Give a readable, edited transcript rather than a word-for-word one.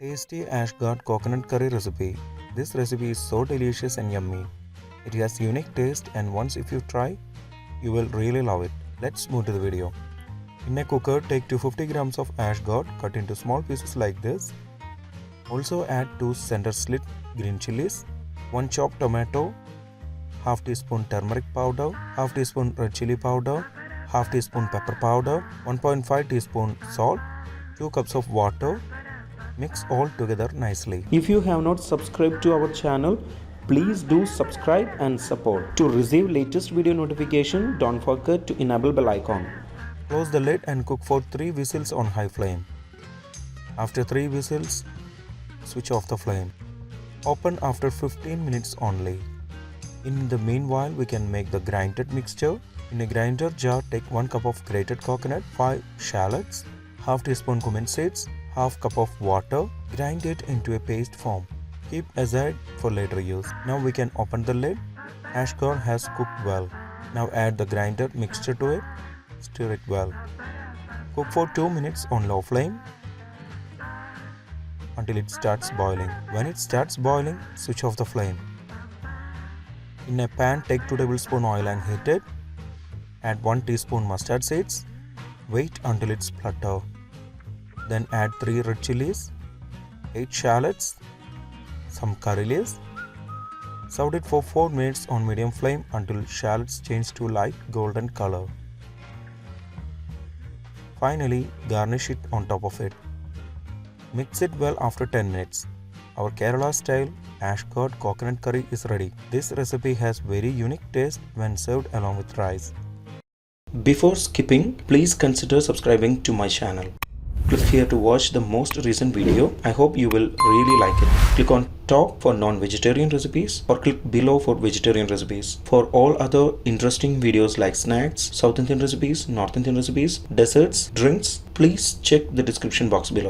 Tasty AshGourd coconut curry recipe. This recipe is so delicious and yummy. It has unique taste and once if you try, you will really love it. Let's move to the video. In a cooker, take 250 grams of AshGourd, cut into small pieces like this. Also add 2 center slit green chilies, 1 chopped tomato, half teaspoon turmeric powder, half teaspoon red chili powder, half teaspoon pepper powder, 1.5 teaspoon salt, 2 cups of water. Mix all together nicely. If you have not subscribed to our channel, please do subscribe and support. To receive latest video notification, don't forget to enable bell icon. Close the lid and cook for 3 whistles on high flame. After 3 whistles, switch off the flame. Open after 15 minutes only. In the meanwhile, we can make the grinded mixture. In a grinder jar, take 1 cup of grated coconut, 5 shallots, half teaspoon cumin seeds, half cup of water. Grind it into a paste form. Keep aside for later use. Now we can open the lid. AshGourd has cooked well. Now add the grinded mixture to it. Stir it well. Cook for 2 minutes on low flame until it starts boiling. When it starts boiling, switch off the flame. In a pan, take 2 tablespoons oil and heat it. Add 1 teaspoon mustard seeds. Wait until it splutters. Then add 3 red chilies, 8 shallots, some curry leaves. Serve it for 4 minutes on medium flame until shallots change to light golden color. Finally, garnish it on top of it. Mix it well after 10 minutes. Our Kerala style AshGourd coconut curry is ready. This recipe has very unique taste when served along with rice. Before skipping, please consider subscribing to my channel. Click here to watch the most recent video. I hope you will really like it. Click on top for non-vegetarian recipes or click below for vegetarian recipes. For all other interesting videos like snacks, South Indian recipes, North Indian recipes, desserts, drinks, please check the description box below.